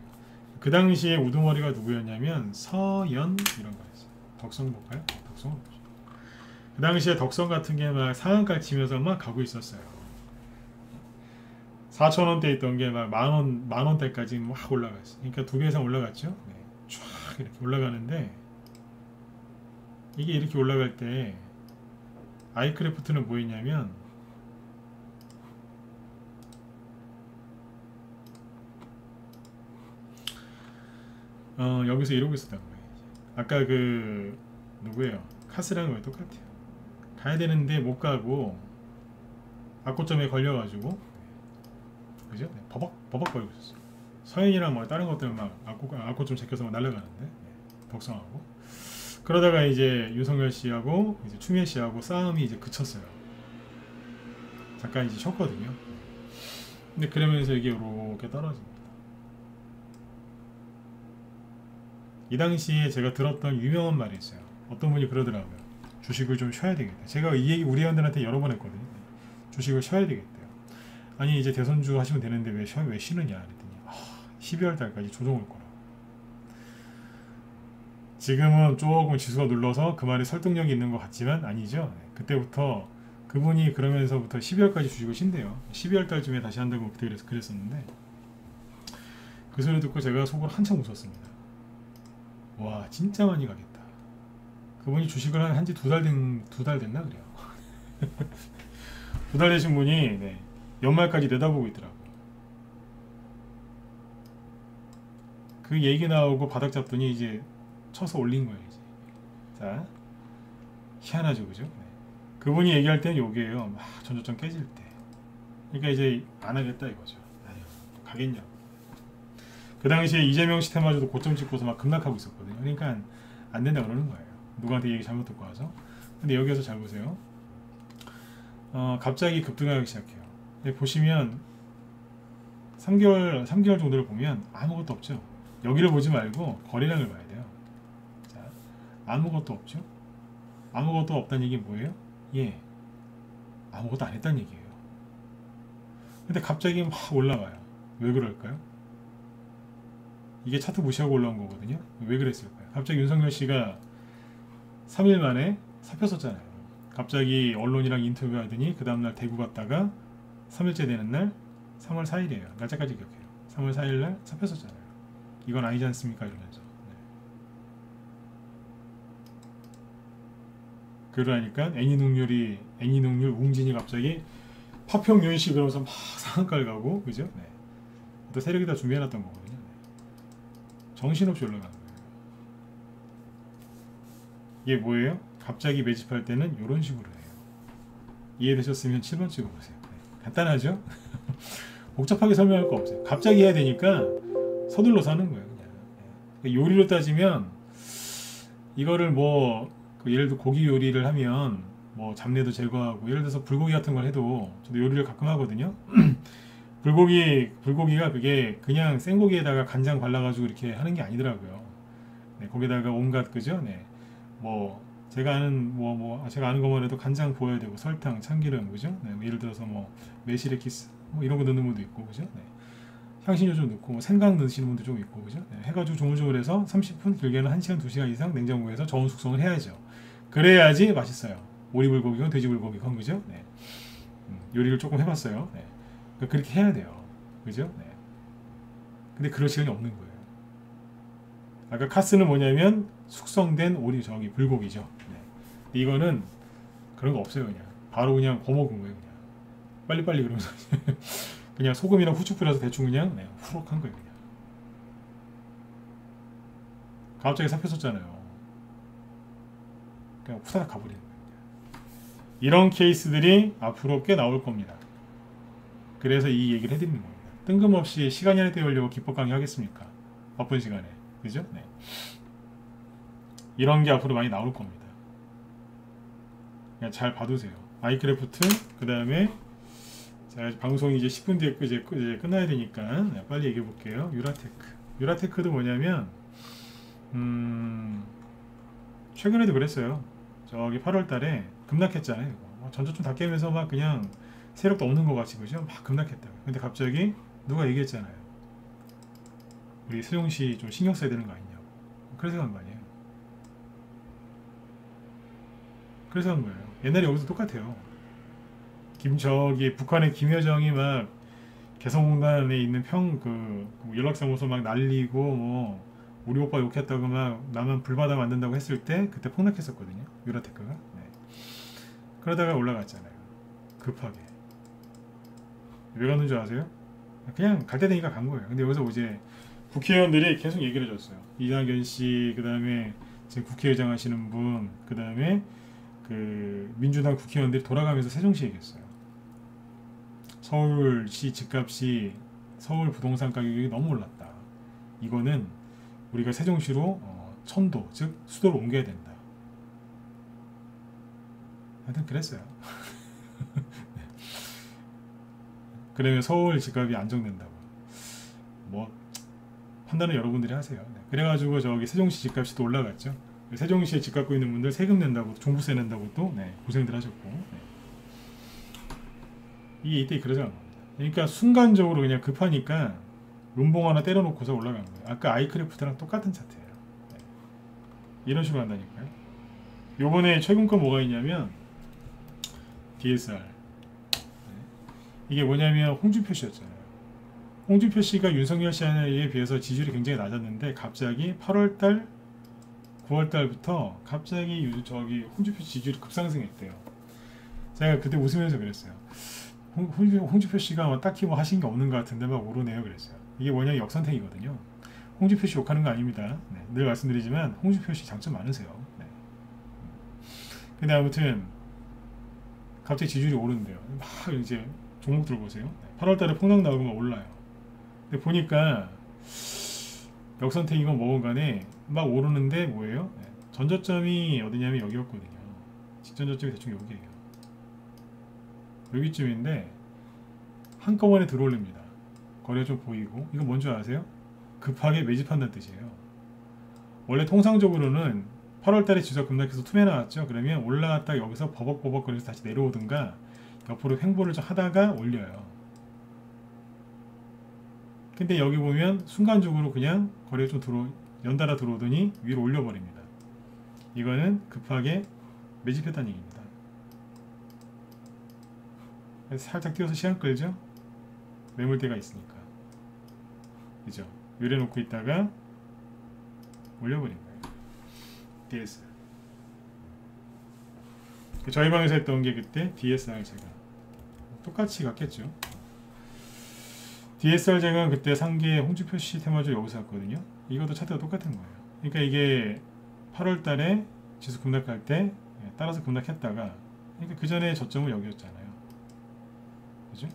그 당시에 우두머리가 누구였냐면 서연 이런 거였어요. 덕성 볼까요? 덕성. 그 당시에 덕성 같은 게 막 상한가 치면서 막 가고 있었어요. 4,000원대 있던 게 막 만원대까지 막 올라갔어요. 그러니까 2배 이상 올라갔죠. 네. 쫙 이렇게 올라가는데, 이게 이렇게 올라갈 때 아이크래프트는 뭐였냐면 여기서 이러고 있었던 거예요. 아까 그 누구예요? 카스랑 거의 똑같아요. 가야 되는데 못 가고 악고점에 걸려가지고, 그죠? 네, 버벅 거리고 있었어요. 서현이랑 뭐 다른 것들 막 악고점 제껴서 막 날아가는데, 덕성하고. 그러다가 이제 윤석열 씨하고 이제 추미애 씨하고 싸움이 이제 그쳤어요. 잠깐 이제 쉬었거든요. 근데 그러면서 이게 이렇게 떨어집니다. 이 당시에 제가 들었던 유명한 말이 있어요. 어떤 분이 그러더라고요. 주식을 좀 쉬어야 되겠다. 제가 이 얘기 우리 회원들한테 여러 번 했거든요. 주식을 쉬어야 되겠대요. 아니 이제 대선주 하시면 되는데 왜 쉬느냐 그랬더니 12월 달까지 조정 올 거라고. 지금은 조금 지수가 눌러서 그 말이 설득력이 있는 것 같지만 아니죠. 그때부터 그분이 그러면서부터 12월까지 주식을 쉰대요. 12월 달쯤에 다시 한다고 그때 그랬었는데 그 소리 듣고 제가 속으로 한참 웃었습니다. 와 진짜 많이 가겠다. 그분이 주식을 한지 두 달 됐나 그래요. 두 달 되신 분이 연말까지 내다보고 있더라고요. 그 얘기 나오고 바닥 잡더니 이제 쳐서 올린 거예요. 이제. 자, 희한하죠, 그죠? 그분이 얘기할 때는 요게요. 막 전저점 깨질 때. 그러니까 이제 안 하겠다 이거죠. 아유, 가겠냐. 그 당시에 이재명 시태마저도 고점 찍고서 막 급락하고 있었거든요. 그러니까 안 된다 그러는 거예요. 누구한테 얘기 잘못 듣고 와서. 근데 여기서 잘 보세요. 갑자기 급등하기 시작해요. 보시면 3개월 정도를 보면 아무것도 없죠. 여기를 보지 말고 거래량을 봐야 돼요. 자, 아무것도 없죠. 아무것도 없다는 얘기 뭐예요? 예, 아무것도 안 했다는 얘기예요. 근데 갑자기 막 올라와요. 왜 그럴까요? 이게 차트 무시하고 올라온 거거든요. 왜 그랬을까요? 갑자기 윤석열 씨가 3일 만에 사표 썼잖아요. 갑자기 언론이랑 인터뷰하더니 그 다음날 대구 갔다가 3일째 되는 날 3월 4일이에요. 날짜까지 기억해요. 3월 4일 날 사표 썼잖아요. 이건 아니지 않습니까? 이러면서. 그러니까 애니농률 웅진이 갑자기 파평윤씨 그러면서 막 상한가를 가고 그죠? 또 세력이 다 준비해놨던 거거든요. 정신없이 올라가는 거예요. 이게 뭐예요? 갑자기 매집할 때는 이런 식으로 해요. 이해되셨으면 7번 찍어보세요. 간단하죠? 복잡하게 설명할 거 없어요. 갑자기 해야 되니까 서둘러서 하는 거예요. 그냥. 요리로 따지면 이거를 예를 들어 고기 요리를 하면 잡내도 제거하고 예를 들어서 불고기 같은 걸 해도 저도 요리를 가끔 하거든요. 불고기가 그게 그냥 생고기에다가 간장 발라가지고 이렇게 하는 게 아니더라고요. 거기다가 온갖 그죠? 제가 아는 것만 해도 간장 부어야 되고 설탕, 참기름 그죠? 예를 들어서 매실액 키스 이런 거 넣는 분도 있고 그죠? 향신료 좀 넣고 생강 넣으시는 분도 좀 있고 그죠? 해가지고 조물조물 해서 30분 길게는 1시간 2시간 이상 냉장고에서 저온 숙성을 해야죠. 그래야지 맛있어요. 오리불고기건 돼지불고기건 그죠? 요리를 조금 해봤어요. 그렇게 해야 돼요. 그죠? 근데 그럴 시간이 없는 거예요. 아까 카스는 뭐냐면 숙성된 불고기죠. 이거는 그런 거 없어요. 그냥 바로 그냥 거먹은 거예요. 그냥 빨리빨리 그러면서 그냥 소금이랑 후추 뿌려서 대충 그냥 후룩 한 거예요. 그냥 갑자기 사표 썼잖아요. 그냥 후다닥 가버리는 거예요. 이런 케이스들이 앞으로 꽤 나올 겁니다. 그래서 이 얘기를 해드리는 겁니다. 뜬금없이 시간이 안에 때우려고 기법 강의 하겠습니까? 바쁜 시간에. 그죠? 이런 게 앞으로 많이 나올 겁니다. 그냥 잘 봐두세요. 마이크래프트, 그 다음에 방송이 이제 10분 뒤에 이제 끝나야 되니까 빨리 얘기해 볼게요. 유라테크. 유라테크도 뭐냐면, 최근에도 그랬어요. 저기 8월 달에 급락했잖아요. 전저점 다 깨면서 막 그냥 세력도 없는 것 같이 그죠? 막 급락했다고. 근데 갑자기 누가 얘기했잖아요. 우리 세종시 좀 신경 써야 되는 거 아니냐고. 그래서 간 거 아니에요. 그래서 간 거예요. 옛날에 여기서 똑같아요. 북한의 김여정이 막 개성공단에 있는 연락사무소 막 날리고 우리 오빠 욕했다고 막 나만 불바다 만든다고 했을 때 그때 폭락했었거든요. 유라테크가. 그러다가 올라갔잖아요. 급하게. 왜 갔는 줄 아세요? 그냥 갈 때 되니까 간 거예요. 근데 여기서 이제 국회의원들이 계속 얘기를 해줬어요. 이낙연 씨, 그 다음에 지금 국회의장 하시는 분, 그 다음에 민주당 국회의원들이 돌아가면서 세종시 얘기했어요. 서울시 집값이 서울 부동산 가격이 너무 올랐다. 이거는 우리가 세종시로 천도, 즉 수도로 옮겨야 된다. 하여튼 그랬어요. 그러면 서울 집값이 안정된다고. 뭐 판단은 여러분들이 하세요. 네. 그래가지고 저기 세종시 집값이 또 올라갔죠. 세종시에 집 갖고 있는 분들 세금 낸다고, 종부세 낸다고 또 네, 고생들 하셨고. 네. 이게 이때 그러지 않습니다. 그러니까 순간적으로 그냥 급하니까 음봉 하나 때려놓고서 올라간 거예요. 아까 아이크래프트랑 똑같은 차트예요. 네. 이런 식으로 한다니까요. 요번에 최근 거 뭐가 있냐면 DSR. 네. 이게 뭐냐면 홍준표 씨였잖아요. 홍준표 씨가 윤석열 씨에 비해서 지지율이 굉장히 낮았는데 갑자기 8월달, 9월달부터 갑자기 저기 홍준표 지지율이 급상승했대요. 제가 그때 웃으면서 그랬어요. 홍준표 씨가 딱히 뭐 하신 게 없는 것 같은데 막 오르네요 그랬어요. 이게 뭐냐, 역선택이거든요. 홍준표 씨 욕하는 거 아닙니다. 네, 늘 말씀드리지만 홍준표 씨 장점 많으세요. 네. 근데 아무튼 갑자기 지지율이 오른대요. 막 이제 종목들 보세요. 8월달에 폭락 나오면 올라요. 근데 보니까 역선택이건 뭐건 간에 막 오르는데 뭐예요? 네. 전저점이 어디냐면 여기였거든요. 직전저점이 대충 여기예요. 여기쯤인데 한꺼번에 들어올립니다. 거래가 좀 보이고. 이거 뭔지 아세요? 급하게 매집한다는 뜻이에요. 원래 통상적으로는 8월달에 지수가 급락해서 투매 나왔죠. 그러면 올라갔다 여기서 버벅버벅 거리면서 다시 내려오든가 옆으로 횡보를 좀 하다가 올려요. 근데 여기 보면 순간적으로 그냥 거래가 좀 연달아 들어오더니 위로 올려버립니다. 이거는 급하게 매집했다는 얘기입니다. 살짝 띄워서 시간 끌죠? 매물대가 있으니까. 그죠? 요래놓고 있다가 올려버린 거예요. DSR. 저희 방에서 했던 게 그때 DSR 제가 똑같이 갔겠죠. DSR 제가 그때 산 게 홍준표 씨 테마주 여기서 샀거든요. 이것도 차트가 똑같은 거예요. 그러니까 이게 8월 달에 지수 급락할 때 따라서 급락했다가, 그러니까 그 전에 저점은 여기였잖아요. 그죠?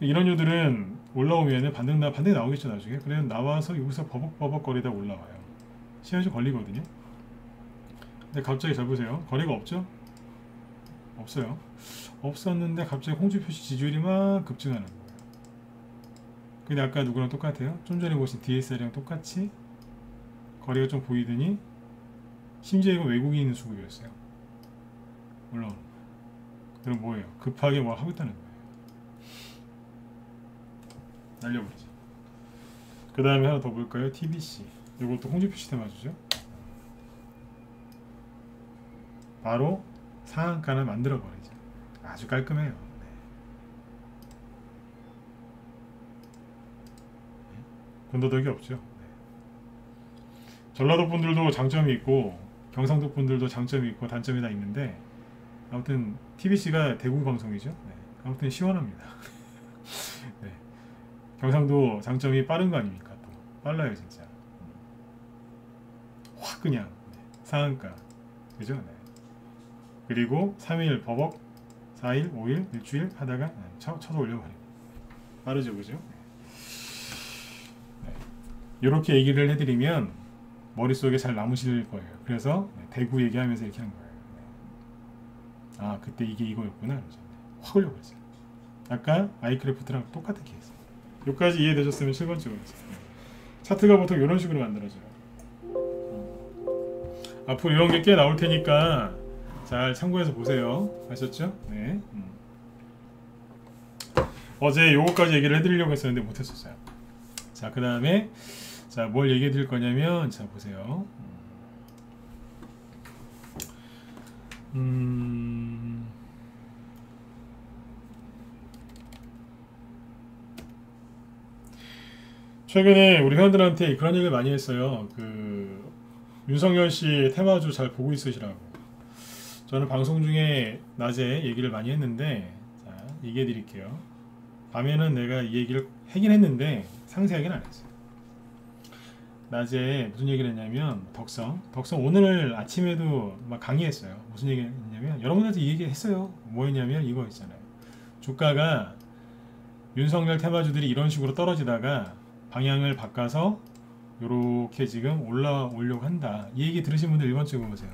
이런 유들은 올라오면은 반등 나오겠죠 나중에. 그래서 나와서 여기서 버벅버벅 거리다 올라와요. 시간이 좀 걸리거든요. 근데 갑자기 잘 보세요. 거래가 없죠? 없어요. 없었는데 갑자기 홍준표 씨 지지율이 막 급증하는 거예요. 근데 아까 누구랑 똑같아요? 좀 전에 보신 DSR이랑 똑같이 거래가 좀 보이더니, 심지어 이거 외국인 있는 수급이었어요. 올라오는 거예요. 그럼 뭐예요? 급하게 뭐 하고 있다는 거예요. 날려버리죠. 그 다음에 하나 더 볼까요? TBC. 이것도 홍준표 씨 테마주죠. 바로 상한가를 만들어버리죠. 아주 깔끔해요. 네. 군더더기 없죠. 네. 전라도 분들도 장점이 있고 경상도 분들도 장점이 있고 단점이 다 있는데, 아무튼 TBC가 대구 방송이죠. 네. 아무튼 시원합니다. 네. 경상도 장점이 빠른 거 아닙니까? 또 빨라요 진짜. 확 그냥 네. 상한가, 그죠? 네. 그리고 3일 버벅, 4일, 5일, 일주일 하다가 쳐서 올려버립니다. 빠르죠, 그죠? 네. 이렇게 얘기를 해드리면 머릿속에 잘 남으실 거예요. 그래서 대구 얘기하면서 이렇게 하는 거예요. 아, 그때 이게 이거였구나. 확 올려버렸어요. 아까 아이크래프트랑 똑같은 케이스. 여기까지 이해되셨으면 7번 찍어보세요. 차트가 보통 이런 식으로 만들어져요. 앞으로 이런 게 꽤 나올 테니까 잘 참고해서 보세요. 아셨죠? 네. 어제 요거까지 얘기를 해드리려고 했었는데 못했었어요. 자, 그 다음에 자, 뭘 얘기해 드릴 거냐면, 자, 보세요. 최근에 우리 회원들한테 그런 얘기를 많이 했어요. 그 윤석열 씨 테마주 잘 보고 있으시라고. 저는 방송 중에 낮에 얘기를 많이 했는데, 자, 얘기해 드릴게요. 밤에는 내가 이 얘기를 하긴 했는데 상세하게는 안 했어요. 낮에 무슨 얘기를 했냐면, 덕성 오늘 아침에도 막 강의했어요. 무슨 얘기를 했냐면, 여러분들한테 이 얘기 했어요. 뭐였냐면 이거 있잖아요. 주가가 윤석열 테마주들이 이런 식으로 떨어지다가 방향을 바꿔서 요렇게 지금 올라오려고 한다. 이 얘기 들으신 분들 1번 찍어보세요.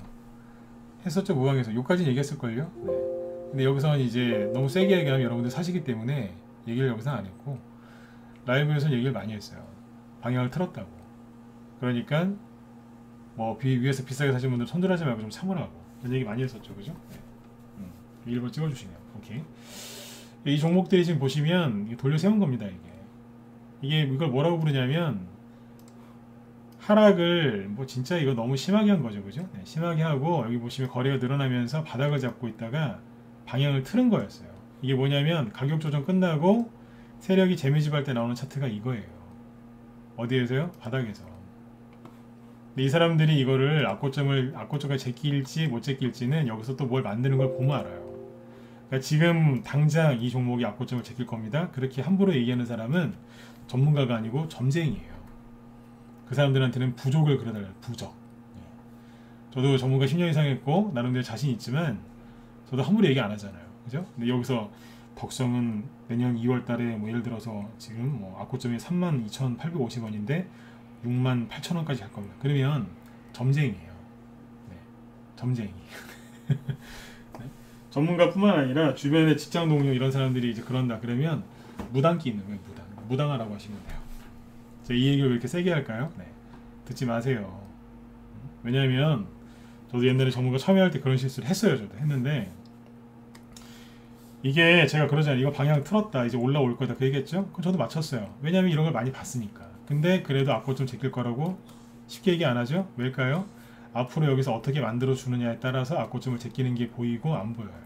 했었죠, 무방에서. 요까지 얘기했을걸요? 네. 근데 여기서는 이제 너무 세게 얘기하면 여러분들 사시기 때문에 얘기를 여기서 안 했고, 라이브에서는 얘기를 많이 했어요. 방향을 틀었다고. 그러니까 뭐 위에서 비싸게 사신 분들 손절하지 말고 좀 참으라고, 이런 얘기 많이 했었죠, 그죠? 네. 1번 찍어주시네요. 오케이. 이 종목들이 지금 보시면 돌려 세운 겁니다. 이게 이걸 뭐라고 부르냐면, 하락을 뭐 진짜 이거 너무 심하게 한 거죠, 그죠? 네, 심하게 하고 여기 보시면 거래가 늘어나면서 바닥을 잡고 있다가 방향을 틀은 거였어요. 이게 뭐냐면 가격 조정 끝나고 세력이 재매집할 때 나오는 차트가 이거예요. 어디에서요? 바닥에서. 근데 이 사람들이 이거를 악고점을 제낄지 못 제낄지는 여기서 또 뭘 만드는 걸 보면 알아요. 그러니까 지금 당장 이 종목이 악고점을 제낄 겁니다, 그렇게 함부로 얘기하는 사람은 전문가가 아니고 점쟁이에요. 그 사람들한테는 부족을 그려달라요. 부족. 저도 전문가 10년 이상 했고 나름대로 자신 있지만 저도 함부로 얘기 안 하잖아요, 그죠? 근데 여기서 덕성은 내년 2월 달에 뭐 예를 들어서 지금 뭐 악고점이 32,850원인데 68,000원까지 갈 겁니다. 그러면 점쟁이에요. 네, 점쟁이. 네? 전문가뿐만 아니라 주변의 직장 동료 이런 사람들이 이제 그런다 그러면 무당기 있는 거예요. 무당하라고 하시면 돼요. 이 얘기를 왜 이렇게 세게 할까요? 네, 듣지 마세요. 왜냐하면 저도 옛날에 전문가 참여할 때 그런 실수를 했어요. 저도 했는데, 이게 제가 그러잖아요. 이거 방향 틀었다, 이제 올라올 거다, 그 얘기했죠? 그럼 저도 맞췄어요. 왜냐하면 이런 걸 많이 봤으니까. 근데 그래도 악고점 제낄 거라고 쉽게 얘기 안 하죠? 왜일까요? 앞으로 여기서 어떻게 만들어 주느냐에 따라서 악고점을 제끼는 게 보이고 안 보여요.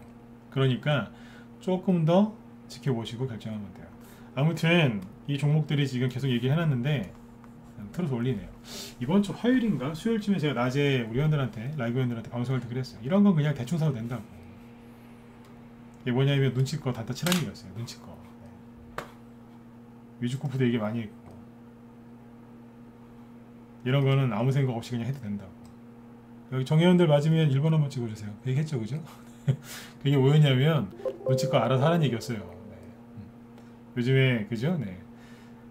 그러니까 조금 더 지켜보시고 결정하면 돼요. 아무튼 이 종목들이 지금 계속 얘기를 해놨는데 틀어서 올리네요. 이번 주 화요일인가 수요일쯤에 제가 낮에 우리 회원들한테, 라이브 회원들한테 방송할 때 그랬어요. 이런 건 그냥 대충 사도 된다고. 이게 뭐냐면 눈치껏 단타 치라는 얘기였어요. 눈치껏. 네. 위주코프도 얘기 많이 했고, 이런 거는 아무 생각 없이 그냥 해도 된다고. 여기 정회원들 맞으면 1번 한번 찍어주세요. 그 얘기 했죠, 그죠? 그게 뭐였냐면 눈치껏 알아서 하라는 얘기였어요. 네. 요즘에 그죠? 네.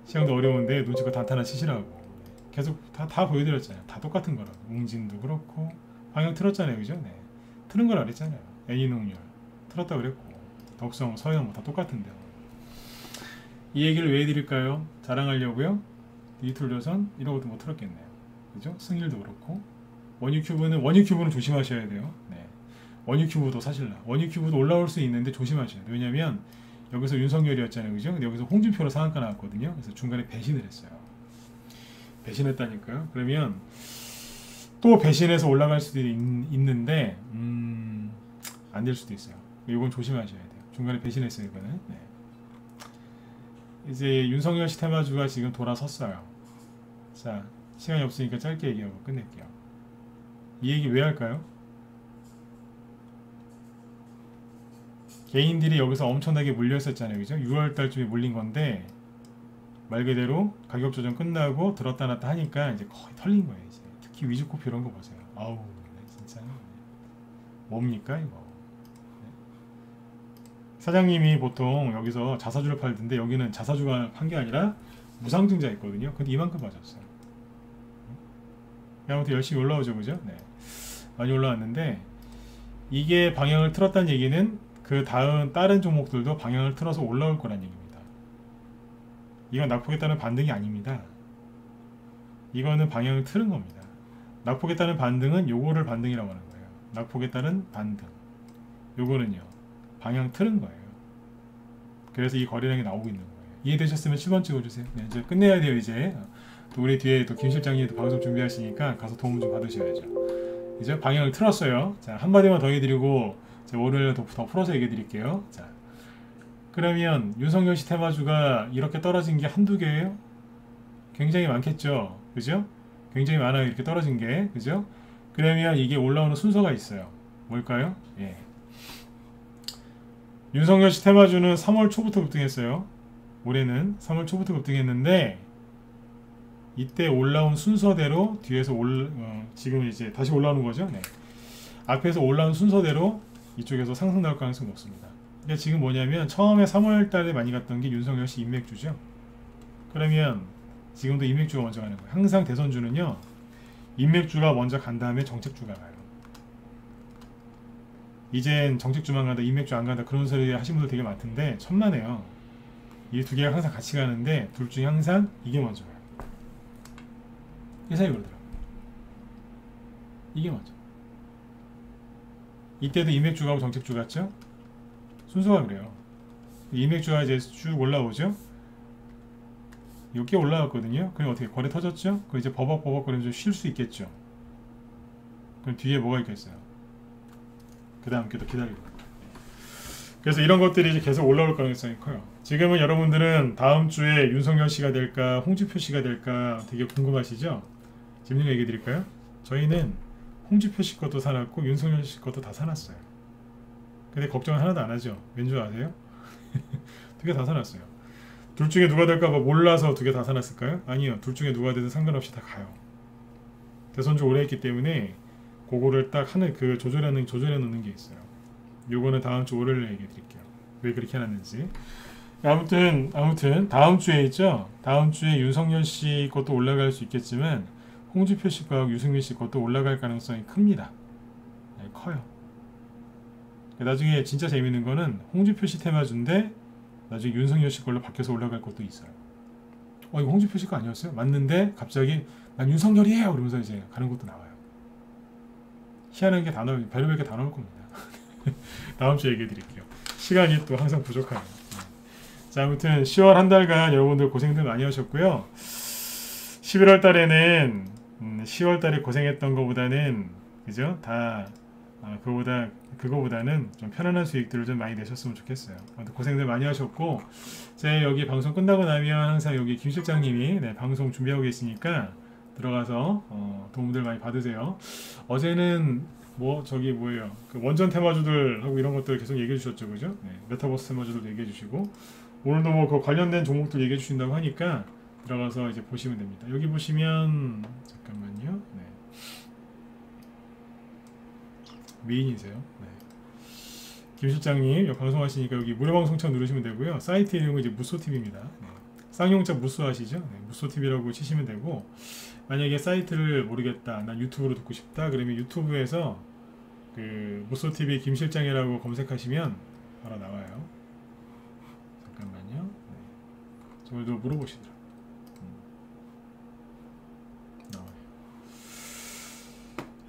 시장도 어려운데 눈치껏 단타나 치시라고 계속 다 보여드렸잖아요. 다 똑같은 거라고. 웅진도 그렇고 방향 틀었잖아요, 그죠? 네. 틀은 걸 알았잖아요. 애니농률 틀었다 그랬고, 덕성, 서현 뭐 다 똑같은데. 이 얘기를 왜 해드릴까요? 자랑하려고요? 디지털조선 이런 것도 못 틀었겠네요, 그죠? 승일도 그렇고. 원유큐브는 조심하셔야 돼요. 네. 원유큐브도 사실라. 원유큐브도 올라올 수 있는데 조심하셔야 돼요. 왜냐면 여기서 윤석열이었잖아요, 그죠? 근데 여기서 홍준표로 상한가 나왔거든요. 그래서 중간에 배신을 했어요. 배신했다니까요. 그러면 또 배신해서 올라갈 수도 있는데 안 될 수도 있어요. 이건 조심하셔야 돼요. 중간에 배신했어요, 이거는. 네. 이제 윤석열 씨 테마주가 지금 돌아섰어요. 자, 시간이 없으니까 짧게 얘기하고 끝낼게요. 이 얘기 왜 할까요? 개인들이 여기서 엄청나게 물렸었잖아요, 그죠? 6월달쯤에 물린 건데 말 그대로 가격 조정 끝나고 들었다 놨다 하니까 이제 거의 털린 거예요. 이제. 특히 위즈코피 이런 거 보세요. 아우, 진짜 뭡니까 이거? 네. 사장님이 보통 여기서 자사주를 팔던데 여기는 자사주가 판 게 아니라 무상증자 있거든요. 근데 이만큼 빠졌어요. 아무튼 열심히 올라오죠, 그죠? 네. 많이 올라왔는데 이게 방향을 틀었다는 얘기는 그 다음 다른 종목들도 방향을 틀어서 올라올 거란 얘기입니다. 이건 낙폭에 따른 반등이 아닙니다. 이거는 방향을 틀은 겁니다. 낙폭에 따른 반등은 요거를 반등이라고 하는 거예요. 낙폭에 따른 반등. 요거는요, 방향 틀은 거예요. 그래서 이 거래량이 나오고 있는 거예요. 이해되셨으면 10원 찍어주세요. 네, 이제 끝내야 돼요, 이제. 또 우리 뒤에 또 김 실장님도 방송 준비하시니까 가서 도움 좀 받으셔야죠. 이제 방향을 틀었어요. 자, 한마디만 더 해드리고 오늘 더 풀어서 얘기해 드릴게요. 자, 그러면 윤석열 씨 테마주가 이렇게 떨어진 게 한두 개예요? 굉장히 많겠죠, 그죠? 굉장히 많아요, 이렇게 떨어진 게, 그죠? 그러면 이게 올라오는 순서가 있어요. 뭘까요? 예. 윤석열 씨 테마주는 3월 초부터 급등했어요. 올해는 3월 초부터 급등했는데 이때 올라온 순서대로 뒤에서 지금 이제 다시 올라오는 거죠. 네. 앞에서 올라온 순서대로 이쪽에서 상승 나올 가능성이 높습니다. 그러니까 지금 뭐냐면 처음에 3월 달에 많이 갔던 게 윤석열 씨 인맥주죠. 그러면 지금도 인맥주가 먼저 가는 거예요. 항상 대선주는요, 인맥주가 먼저 간 다음에 정책주가 가요. 이젠 정책주만 간다, 인맥주 안 간다 그런 소리 하신 분들 되게 많던데 천만에요. 이 두 개가 항상 같이 가는데 둘 중에 항상 이게 먼저 가요. 회사에 그러더라고요. 이게 먼저. 이때도 인맥주 가고 정책주 갔죠? 순서가 그래요. 인맥주가 이제 쭉 올라오죠? 이렇게 올라왔거든요. 그럼 어떻게 거래 터졌죠? 그럼 이제 버벅버벅 거리면서 쉴 수 있겠죠. 그럼 뒤에 뭐가 있겠어요? 그 다음 또 기다리고. 그래서 이런 것들이 이제 계속 올라올 가능성이 커요. 지금은 여러분들은 다음 주에 윤석열 씨가 될까, 홍준표 씨가 될까 되게 궁금하시죠? 재밌는 거 얘기 드릴까요? 저희는 홍준표 씨 것도 사놨고 윤석열 씨 것도 다 사놨어요. 근데 걱정은 하나도 안 하죠. 왠지 아세요? 두 개 다 사놨어요. 둘 중에 누가 될까 봐 몰라서 두 개 다 사놨을까요? 아니요. 둘 중에 누가 되든 상관없이 다 가요. 대선주 오래 했기 때문에 그거를 딱 하는 그 조절해 놓는 게 있어요. 요거는 다음 주 월요일에 얘기해 드릴게요. 왜 그렇게 해놨는지. 아무튼 다음 주에 있죠. 다음 주에 윤석열 씨 것도 올라갈 수 있겠지만 홍준표 씨 거하고 유승민 씨 것도 올라갈 가능성이 큽니다. 네, 커요. 나중에 진짜 재밌는 거는 홍준표 씨 테마주인데 나중에 윤석열 씨 걸로 바뀌어서 올라갈 것도 있어요. 이거 홍준표 씨 거 아니었어요? 맞는데 갑자기 난 윤석열이에요! 그러면서 이제 가는 것도 나와요. 희한한 게 다 나올, 별의별 게 다 나올 겁니다. 다음 주에 얘기해 드릴게요. 시간이 또 항상 부족하네요. 자, 아무튼 10월 한 달간 여러분들 고생들 많이 하셨고요. 11월 달에는 10월 달에 고생했던 것보다는 그죠? 다 그거보다는 좀 편안한 수익들을 좀 많이 내셨으면 좋겠어요. 아무튼 고생들 많이 하셨고, 제 여기 방송 끝나고 나면 항상 여기 김 실장님이 방송 준비하고 계시니까 들어가서 도움들 많이 받으세요. 어제는 뭐예요? 그 원전 테마주들 하고 이런 것들 계속 얘기해 주셨죠, 그죠? 네, 메타버스 테마주들 얘기해 주시고 오늘도 그 관련된 종목들 얘기해 주신다고 하니까 들어가서 이제 보시면 됩니다. 여기 보시면 잠깐만요. 네. 미인이세요. 네. 김 실장님 방송하시니까 여기 무료 방송창 누르시면 되고요. 사이트 이름은 이제 무소TV입니다. 네. 쌍용자 무소 아시죠? 네, 무소TV라고 치시면 되고, 만약에 사이트를 모르겠다, 난 유튜브로 듣고 싶다, 그러면 유튜브에서 그 무소TV 김 실장이라고 검색하시면 바로 나와요. 잠깐만요. 네. 저도 물어보시더라고요. 나와요.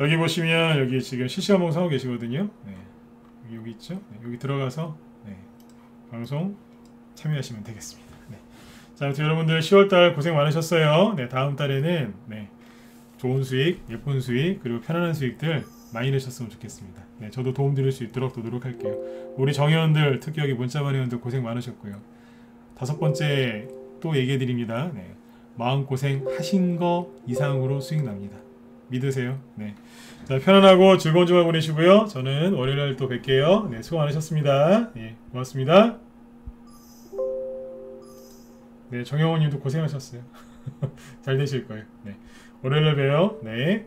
여기 보시면 여기 지금 실시간 방송하고 계시거든요. 네. 여기 있죠? 네. 여기 들어가서 네. 방송 참여하시면 되겠습니다. 네. 자, 아무튼 여러분들 10월달 고생 많으셨어요. 네, 다음 달에는 네, 좋은 수익, 예쁜 수익, 그리고 편안한 수익들 많이 내셨으면 좋겠습니다. 네, 저도 도움 드릴 수 있도록 또 노력할게요. 우리 정회원들, 특히 여기 문자반 회원들 고생 많으셨고요. 5번째 또 얘기해 드립니다. 네, 마음고생 하신 거 이상으로 수익 납니다. 믿으세요. 네. 자, 편안하고 즐거운 주말 보내시고요. 저는 월요일날 또 뵐게요. 네, 수고 많으셨습니다. 네, 고맙습니다. 네, 정영호님도 고생하셨어요. 잘 되실 거예요. 네, 월요일날 봬요. 네.